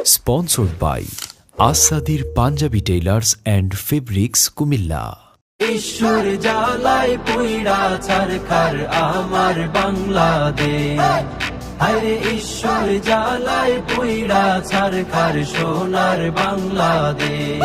Sponsored by Asadir Punjabi Tailors and Fabrics Kumilla. ঈশ্বর জ্বালায় পুইড়া ছারখার আমার বাংলাদেশ, হায়রে ঈশ্বর জ্বালায় পুইড়া ছারখার সোনার বাংলাদেশ।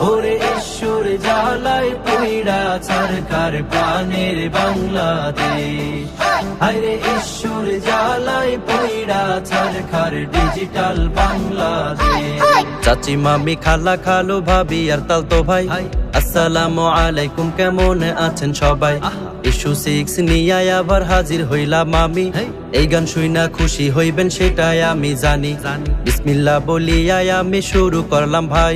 ওরে ঈশ্বর জ্বালায় পুইড়া ছারখার প্রাণের বাংলাদেশ, হায়রে ঈশ্বর জ্বালায় পুইড়া ছারখার ডিজিটাল বাংলাদেশ। চাচি মামি খালা খালু ভাবি আর তালতো ভাই, আসসালামু আলাইকুম, কেমন আছেন সবাই? ইস্যু 6 নিয়ে আবার হাজির হইলাম আমি। এই গান শুইনা খুশি হইবেন সেটাই আমি জানি। বিসমিল্লাহ বলিয়া আমি শুরু করলাম ভাই।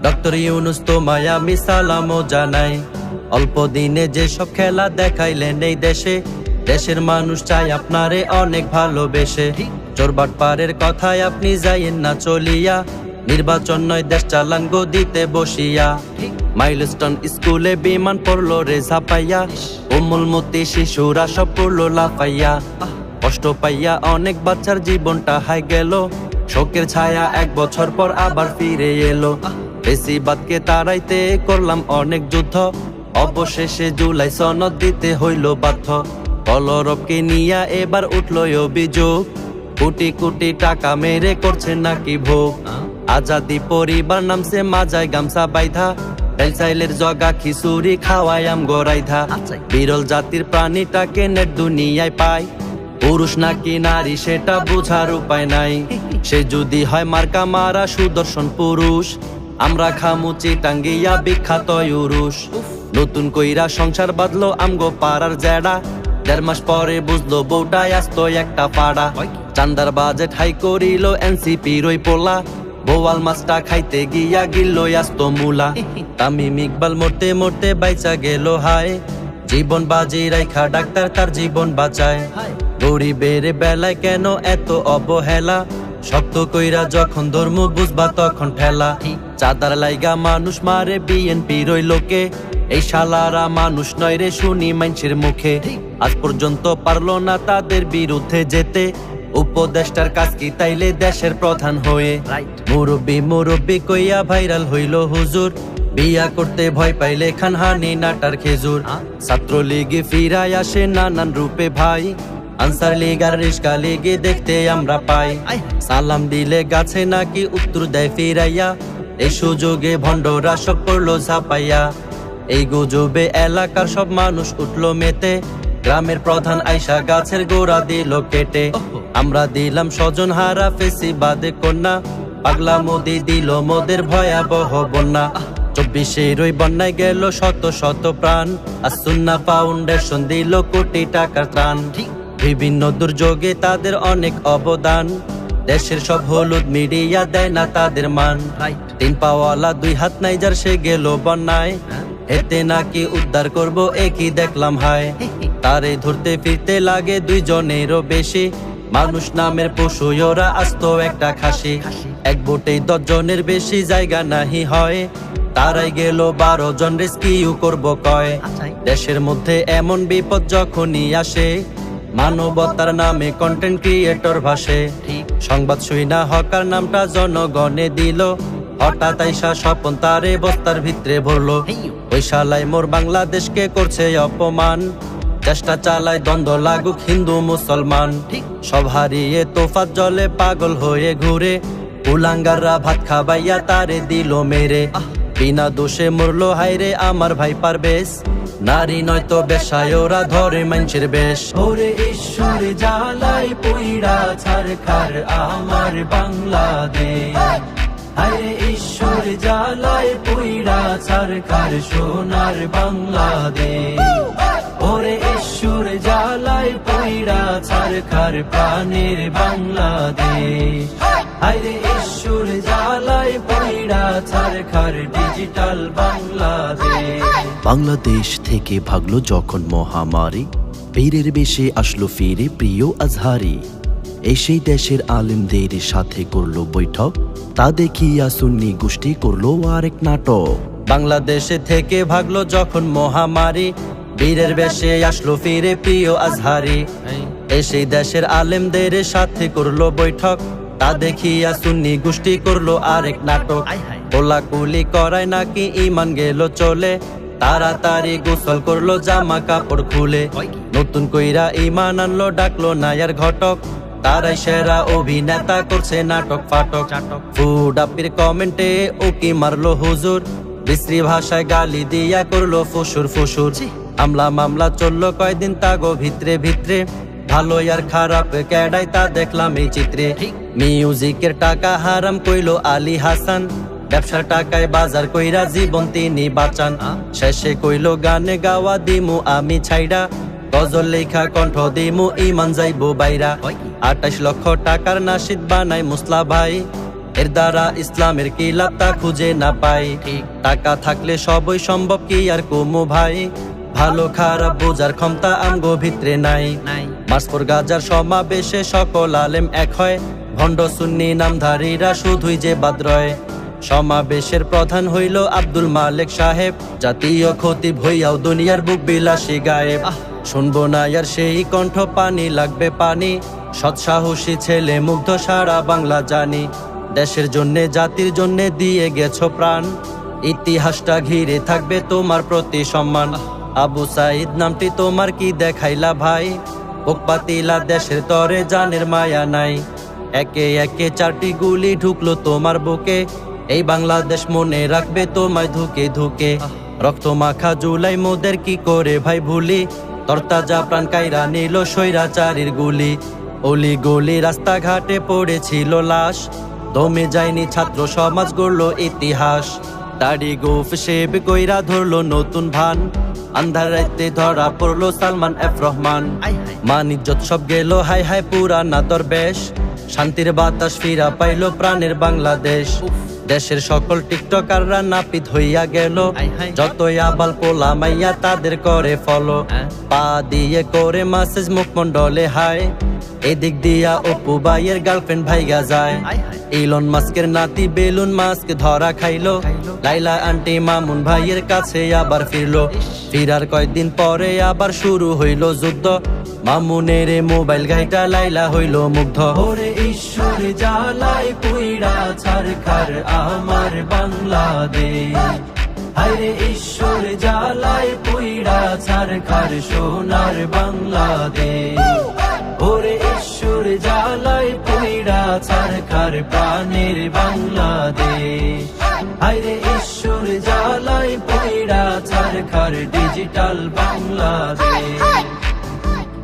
ডক্টর ইউনুস তোমায় আমি সালামও জানাই। অল্প দিনে যেসব খেলা দেখাইলেন এই দেশে, দেশের মানুষ চাই আপনারে অনেক ভালোবেসে। চোরবাট পারের কথায় আপনি যাইয়েন না চলিয়া, নির্বাচন নয় দেশ চালান গদিতে বসিয়া। মাইলস্টোন স্কুলে বিমান পড়লো রে ঝাপাইয়া, উমুলমতি শিশুরা সব পড়লো লাফাইয়া। কষ্ট পাইয়া অনেক বাচ্চার জীবনটা হাই গেল, শোকের ছায়া 1 বছর পর আবার ফিরে এলো। বেশিবাদকে তাড়াইতে করলাম অনেক যুদ্ধ, অবশেষে জুলাই সনদ দিতে হইল বাধ্য। কলরবকে নিয়া এবার উঠলো অভিযোগ, কোটি কোটি টাকা মেরে করছে নাকি ভোগ। আজাদি পরিবার নামছে মাজায় গামছা বাইধা, চাইলের জগা খিচুড়ি খাওয়ায়াম গড়াইধা। বিরল জাতির প্রাণীটাকে নেট দুনিয়ায় পায়, পুরুষ নাকি নারী সেটা বোঝার উপায় নাই। সে যদি হয় মার্কা মারা সুদর্শন পুরুষ, আমরা খামুচি টাঙ্গিয়া বিখ্যাত ইউরুষ। নতুন কইরা সংসার বাঁধলো আমগো পাড়ার জেডা, 1.5 মাস পরে বুঝলো বউটাই আসত একটা পাড়া। চান্দার বাজেট হাই করিল এনসিপি রই পোলা, বোয়াল মাছটা খাইতে গিয়া গিল্লো আসত মুলা। তামিম ইকবাল মরতে মরতে বাইচা গেল হায়, জীবন বাজি রাইখা ডাক্তার তার জীবন বাঁচায়। গরিবের বেলায় কেন এত অবহেলা, শক্ত কইরা যখন ধর্ম বুঝবা তখন ঠেলা। চাঁদার লাইগা মানুষ মারে বিএনপি রই লোকে, এই শালারা মানুষ নয় রে শুনি মানুষের মুখে। আজ পর্যন্ত পারলো না তাদের বিরুদ্ধে যেতে, উপদেষ্টার কাজ কি তাইলে দেশের প্রধান হয়ে। মুরব্বি মুরব্বি কইয়া ভাইরাল হইল হুজুর, বিয়া করতে ভয় পাইলে খান হানি নাটার খেজুর। ছাত্রলীগে ফিরায় আসে নানান রূপে ভাই, আনসার লীগ আর রিস্কা লীগে দেখতে আমরা পাই। সালাম দিলে গাছে নাকি উত্তর দেয় ফিরাইয়া, এই সুযোগে ভণ্ডরা সব পড়লো ঝাপাইয়া। এই গুজবে এলাকার সব মানুষ উঠলো মেতে, গ্রামের প্রধান আইসা গাছের গোড়া দিল কেটে। আমরা দিলাম স্বজন হারা ফেসিবাদে কন্যা, পাগলা মোদি দিল মোদের ভয়াবহ বন্যা। 24 ওই বন্যায় গেল শত শত প্রাণ, আর সুন্নাহ ফাউন্ডেশন দিল কোটি টাকার ত্রাণ। বিভিন্ন দুর্যোগে তাদের অনেক অবদান, দেশের সব হলুদ মিডিয়া দেয় না তাদের মান। 3 পাওয়ালা 2 হাত নাই যার সে গেল বন্যায়, এতে নাকি উদ্ধার করব একই দেখলাম হায়। তারে ধরতে ফিরতে লাগে 2 জনেরও বেশি, মানুষ নামের পশু ওরা আস্ত একটা খাসি। এক বোটেই 10 জনের বেশি জায়গা নাহি হয়, তারাই গেল 12 জন রেস্কিউ করব কয়। দেশের মধ্যে এমন বিপদ যখনই আসে, মানবতার নামে কন্টেন্ট ক্রিয়েটর ভাসে। সংবাদ শুইনা হকার নামটা জনগণে দিল, হঠাৎ আইসা স্বপন তারে বস্তার ভিতরে ভরলো। ওই শালাই মোর বাংলাদেশকে করছে অপমান, চেষ্টা চালায় দ্বন্দ্ব লাগুক হিন্দু মুসলমান। সব হারিয়ে তোফাত জলে পাগল হয়ে ঘুরে, কুলাঙ্গাররা ভাত খাবাইয়া তারে দিল মেরে। বিনা দোষে মরলো হায়রে আমার ভাই পারবেশ, নারী নয়তো বেশায় ওরা ধরে মানুষের বেশ। ওরে ঈশ্বর জ্বালায় পুইড়া ছারখার আমার বাংলাদেশ, হায়রে ঈশ্বর জ্বালায় পুইড়া ছারখার সোনার বাংলাদেশ। ওরে ঈশ্বর জ্বালায় পুইড়া ছারখার প্রাণের বাংলাদেশ, হায়রে ঈশ্বর জ্বালায় পুইড়া ছারখার ডিজিটাল বাংলাদেশ। বাংলাদেশ থেকে ভাগলো যখন মহামারী, পীরের বেশে আসলো ফিরে প্রিয় আজহারি। এসেই দেশের আলেমদের সাথে করলো বৈঠক, তা দেখিয়া সুন্নি গোষ্ঠী করলো আরেক নাটক। বাংলাদেশে থেকে ভাগলো যখন মহামারী, বীরের বেশে আসলো ফিরে প্রিয় আজহারি। এসেই দেশের আলেমদের সাথে করলো বৈঠক, তা দেখিয়া সুন্নি গোষ্ঠী করলো আরেক নাটক। কোলাকুলি করায় নাকি ইমান গেল চলে, তাড়াতাড়ি গোসল করলো জামা কাপড় খুলে। নতুন কইরা ইমান আনলো, ডাকলো নায়ার ঘটক, তারাই সেরা অভিনেতা করছে নাটক ফাটক। ফুড আপির কমেন্টে উকি মারলো হুজুর, বিশ্রী ভাষায় গালি দিয়া করলো ফুসুর ফুসুর। আমলা মামলা চললো কয়দিন তাগো ভিতরে ভিতরে, ভালো আর খারাপ কেডাই তা দেখলাম এই চিত্রে। মিউজিকের টাকা হারাম কইলো আলী হাসান, ব্যবসার টাকায় বাজার কইরা জীবন তিনি বাঁচান। শেষে কইলো গানে গাওয়া দিমু আমি ছাইড়া, গজল লেখা কণ্ঠ দিমু ইমান যাইবো বাইরা। 28 লক্ষ টাকার নাশিদ বানাই মুসলা ভাই, এর দ্বারা ইসলামের কি লাভ তা খুঁজে না পাই। টাকা থাকলে সবই সম্ভব কি আর কমু ভাই, ভালো খারাপ বোঝার ক্ষমতা আমগো ভিতরে নাই। মাসপুর গাজার সমাবেশে সকল আলেম এক হয়, ভণ্ড সুন্নি নামধারীরা শুধুই যে বাদ রয়। সমাবেশের প্রধান হইল আব্দুল মালেক সাহেব, জাতীয় খতিব হইয়াও দুনিয়ার বুক বিলাসী গায়েব। শুনবো না আর সেই কণ্ঠ, পানি লাগবে পানি, সৎসাহসী ছেলে মুগ্ধ সারা বাংলা জানি। দেশের জন্যে জাতির জন্যে দিয়ে গেছো প্রাণ, ইতিহাসটা ঘিরে থাকবে তোমার প্রতি সম্মান। আবু সাইদ নামটি তোমার কি দেখাইলা ভাই, বুক পাতিলা দেশের তরে জানের মায়া নাই। একে একে 4টি গুলি ঢুকলো তোমার বুকে, এই বাংলাদেশ মনে রাখবে তোমায় ধুকে ধুকে। রক্ত মাখা জুলাই মোদের কি করে ভাই ভুলি, তরতাজা প্রাণ কাইরা নিল স্বৈরাচারীর গুলি। অলি গলি রাস্তাঘাটে পড়েছিল লাশ, দমে যায়নি ছাত্র সমাজ গড়লো ইতিহাস। দাড়ি গোফ শেব কইরা ধরলো নতুন ভান, আন্ধার রাইতে ধরা পড়লো সালমান এফ রহমান। মান ইজ্জত সব গেল হাই হাই পুরানা দরবেশ, শান্তির বাতাস ফিরা পাইলো প্রাণের বাংলাদেশ। দেশের সকল টিকটকাররা নাপিত হইয়া গেল, যতই আবাল পোলা মাইয়া তাদের করে ফলো। পা দিয়ে করে মাসেজ মুখমন্ডলে হাই, এদিক দিয়া অপু ভাইয়ের গার্লফ্রেন্ড ভাইগা যায়। ইলন মাস্কের নাতি বেলুন মাস্ক ধরা খাইলো, লাইলা আন্টি মামুন ভাইয়ের কাছে আবার ফিরলো। ফিরার কয়েকদিন পরে আবার শুরু হইল যুদ্ধ, মামুনের মোবাইল ঘাইটা লাইলা হইল মুগ্ধ। ওরে ঈশ্বর জ্বালায় পুইড়া ছারখার আমার বাংলাদেশ, হায়রে ঈশ্বর জ্বালায় পুইড়া ছারখার সোনার বাংলাদেশ। ওরে ঈশ্বর জ্বালায় পুইড়া ছারখার প্রাণের বাংলাদেশ, হায়রে ঈশ্বর জ্বালায় পুইড়া ছারখার ডিজিটাল বাংলাদেশ।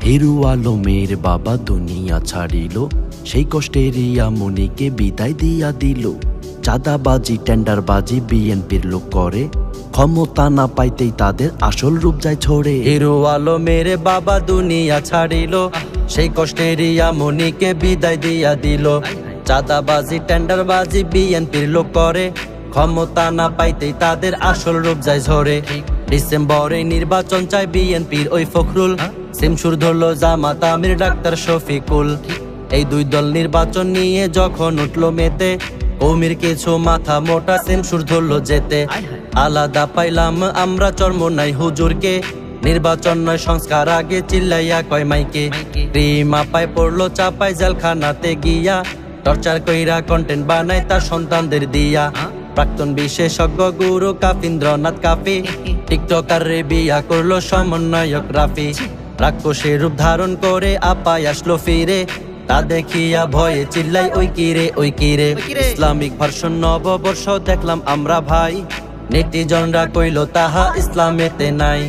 হিরু আলমের বাবা দুনিয়া ছাড়িল, সেই কষ্টের মনিকে বিদায় দিয়া দিল। চাঁদাবাজি টেন্ডারবাজি বিএনপির লোক করে, ক্ষমতা না পাইতেই তাদের আসল রূপ যায় ছড়ে। হিরু আলমের বাবা দুনিয়া ছাড়িল, সেই কষ্টের মনিকে বিদায় দিয়া দিল। চাঁদাবাজি টেন্ডারবাজি বিএনপির লোক করে, ক্ষমতা না পাইতেই তাদের আসল রূপ যায় ঝরে। ডিসেম্বরে নির্বাচন চায় বিএনপির ওই ফখরুল, সিমসুর ধরলো জামাত আমির ডাক্তার শফিকুল। এই দুই দল নির্বাচন নিয়ে যখন উঠলো মেতে, কৌমির কিছু মাথা মোটা সিমসুর ধরলো যেতে। আলাদা পাইলাম আমরা চর্ম নাই হুজুরকে, নির্বাচন নয় সংস্কার আগে চিল্লাইয়া কয় মাইকে। রিমা পায় পড়লো চাপায় জেলখানাতে গিয়া, টর্চার কইরা কন্টেন্ট বানায় তার সন্তানদের দিয়া। প্রাক্তন বিশেষজ্ঞ গুরু কাফিন্দ্রনাথ কাফি, টিকটকার রে বিয়া করলো সমন্বয়ক রাফি। রাক্ষসের রূপ ধারণ করে আপায় আসলো ফিরে, তা দেখিয়া ভয়ে চিল্লাই ওই কিরে ওই কিরে। ইসলামিক ভার্সন নববর্ষ দেখলাম আমরা ভাই, নেটিজনরা কইলো তাহা ইসলামেতে নাই।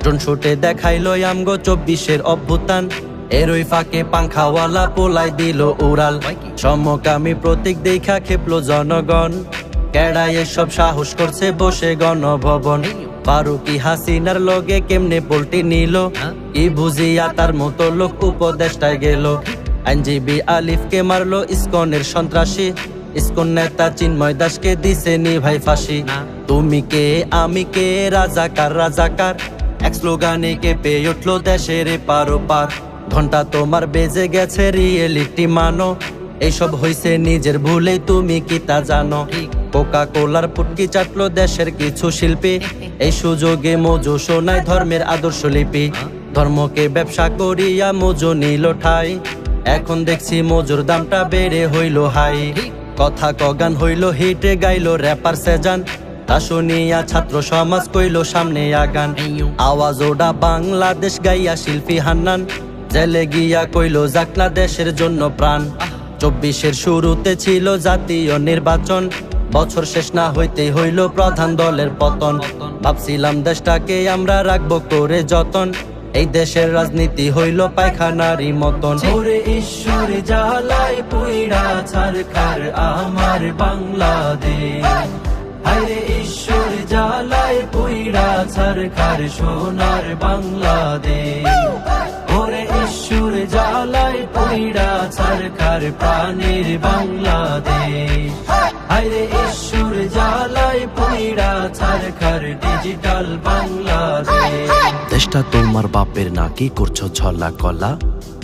ড্রোন শুটে দেখাইলো আমগো 24-এর অভ্যুত্থান, এর ওই ফাঁকে পাংখাওয়ালা পোলাই দিল উড়াল। সমকামী প্রতীক দেখা খেপলো জনগণ, কেডাই এসব সাহস করছে বসে গণভবন। ফারুকি হাসিনার লগে কেমনে পোল্টি নিল, কি বুঝিয়া তার মতো লোক উপদেষ্টায় গেল। আইনজীবী আলিফকে মারলো ইসকনের সন্ত্রাসী, ইসকন নেতা চিন্ময় দাসকে দিছে নি ভাই ফাঁসি। তুমি কে আমি কে রাজাকার রাজাকার, এক স্লোগানে কেঁপে উঠলো দেশের পারো পার। ঘন্টা তোমার বেজে গেছে রিয়েলিটি মানো, এইসব হইছে নিজের ভুলে তুমি কি তা জানো। কোকা কোলার পুটকি চাটলো দেশের কিছু শিল্পী, এই সুযোগে মজু শোনায় ধর্মের আদর্শ লিপি। ধর্মকে ব্যবসা করিয়া মজু নিল ঠাই, এখন দেখছি মজুর দামটা বেড়ে হইল হাই কথা কগান হইল হিটে গাইলো র্যাপার সেজান তা শুনিয়া ছাত্র সমাজ কইল সামনে আগান আওয়াজ ওডা বাংলাদেশ গাইয়া শিল্পী হান্নান জেলে গিয়া কইল যাকনা দেশের জন্য প্রাণ 24-এর শুরুতে ছিল জাতীয় নির্বাচন বছর শেষ না হইতেই হইল প্রধান দলের পতন ভাবছিলাম দেশটাকে আমরা রাখবো করে যতন এই দেশের রাজনীতি হইল পায়খানারই মতন ওরে ঈশ্বর জ্বালায় পুইড়া ছারখার আমার বাংলাদেশ হায়রে ঈশ্বর জ্বালায় পুইড়া ছারখার সোনার বাংলাদেশ ওরে ঈশ্বর জ্বালায় পুইড়া ছারখার প্রাণের বাংলাদেশ হায়রে ঈশ্বর জ্বালায় পুইড়া ছারখার ডিজিটাল বাংলাদেশ দেশটা তোমার বাপের নাকি করছো ছলা কলা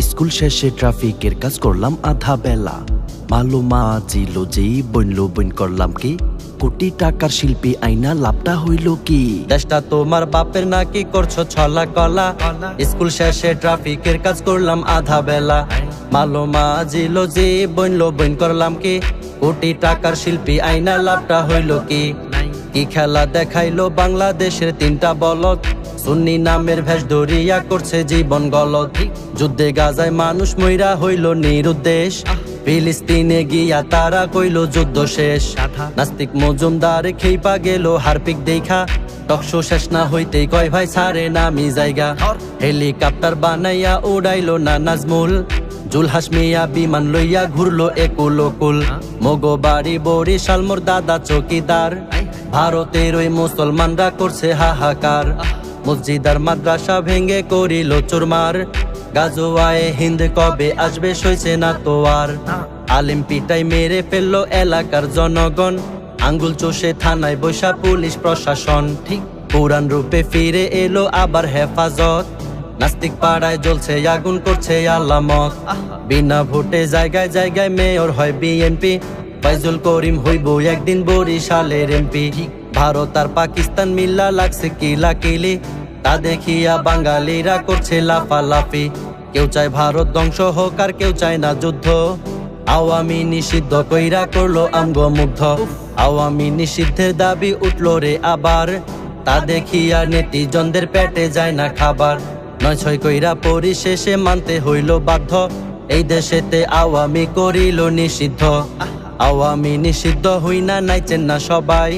স্কুল শেষে ট্রাফিকের কাজ করলাম আধা বেলা মালুমা জিল যেই বইনলো বইন করলাম কি কোটি টাকার শিল্পী আইনা লাভটা হইল কি দেশটা তোমার বাপের নাকি করছো ছলা কলা স্কুল শেষে ট্রাফিকের কাজ করলাম আধা বেলা মালুমা জিল যে বইনলো বইন করলাম কি কোটি টাকার শিল্পী আইনা লাভটা হইল কি কি খেলা দেখাইলো বাংলাদেশের 3টা বলদ সুন্নি নামের ভেষ ধরিয়া করছে জীবন গলদ যুদ্ধে গাজায় মানুষ মইরা হইল নিরুদ্দেশ ফিলিস্তিনে গিয়া তারা কইল যুদ্ধ শেষ নাস্তিক মজুমদার খেইপা গেল হারপিক দেখা টকশো শেষ না হইতেই কয় ভাই সারে নামি জায়গা হেলিকপ্টার বানাইয়া উড়াইলো না নাজমুল জুলহাস মিয়া বিমান লইয়া ঘুরলো একুল ওকুল মগো বাড়ি বরিশাল মোর দাদা চৌকিদার ভারতের ওই মুসলমানরা করছে হাহাকার মসজিদ আর মাদ্রাসা ভেঙে করিল চুরমার গাজোয়ায়ে হিন্দ কবে আসবে সইছে না তো আর আলিম পিটাই মেরে ফেললো এলাকার জনগণ আঙ্গুল চষে থানায় বৈশা পুলিশ প্রশাসন পুরান রূপে ফিরে এলো আবার হেফাজত নাস্তিক পাড়ায় জ্বলছে আগুন করছে আলামত বিনা ভোটে জায়গায় জায়গায় মেয়র হয় বিএনপি ফাইজুল করিম হইব একদিন বরিশালের এমপি ভারত আর পাকিস্তান মিল্লা লাগছে কিলাকিলি তা দেখিয়া বাঙালিরা করছে লাফালাফি কেউ চায় ভারত ধ্বংস হোক আর কেউ চায় না যুদ্ধ আওয়ামী নিষিদ্ধ কইরা করলো আমগো মুগ্ধ আওয়ামী নিষিদ্ধের দাবি উঠলো রে আবার তা দেখিয়া নেটিজনদের পেটে যায় না খাবার 9-6 কইরা পরিশেষে মানতে হইল বাধ্য এই দেশেতে আওয়ামী করিল নিষিদ্ধ আওয়ামী নিষিদ্ধ হই না নাইচেন না সবাই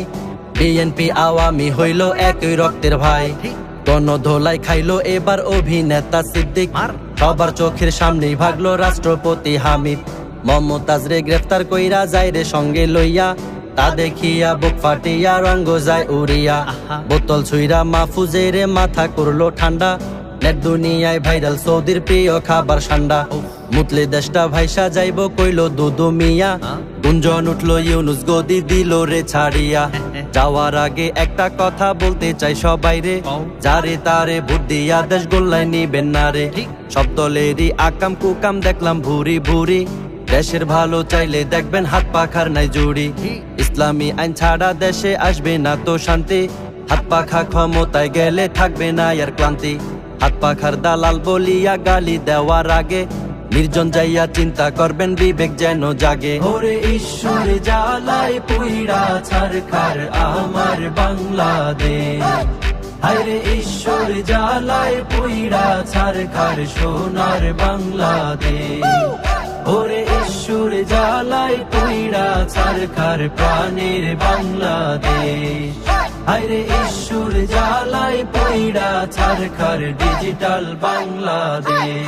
বিএনপি আওয়ামী হইল একই রক্তের ভাই গণধোলাই খাইলো এবার অভিনেতা সিদ্দিক সবার চোখের সামনেই ভাগলো রাষ্ট্রপতি হামিদ মমতাজ রে গ্রেফতার কইরা যায় রে সঙ্গে লইয়া তা দেখিয়া বুক ফাটিয়া রঙ্গ যায় উড়িয়া বোতল ছুইরা মাহফুজের মাথা করলো ঠান্ডা নেট দুনিয়ায় ভাইরাল সৌদির প্রিয় খাবার সান্ডা মুতলে দেশটা ভাইসা যাইব কইলো দুদু মিয়া গুঞ্জন উঠলো ইউনুস গদি দিল রে ছাড়িয়া যাওয়ার আগে একটা কথা বলতে চাই সবাই রে যারে তারে ভোট দিয়া দেশ গোল্লায় নিবেন না রে সব দলেরই আকাম কুকাম দেখলাম ভুরি ভুরি দেশের ভালো চাইলে দেখবেন হাত পাখার নাই জুড়ি ইসলামী আইন ছাড়া দেশে আসবে না তো শান্তি হাত পাখা ক্ষমতায় গেলে থাকবে না আর ক্লান্তি হাত পাখার দালাল বলিয়া গালি দেওয়ার আগে নির্জন যাইয়া চিন্তা করবেন বিবেক যেন জাগে ওরে ঈশ্বর জ্বালায় পুইড়া ছারখার আমার বাংলাদেশ হায়রে ঈশ্বর জ্বালায় পুইড়া ছারখার সোনার বাংলাদেশ ওরে ঈশ্বর জ্বালায় পুইড়া ছারখার প্রাণের বাংলাদেশ হায়রে ঈশ্বর জ্বালায় পুইড়া ছারখার ডিজিটাল বাংলাদেশ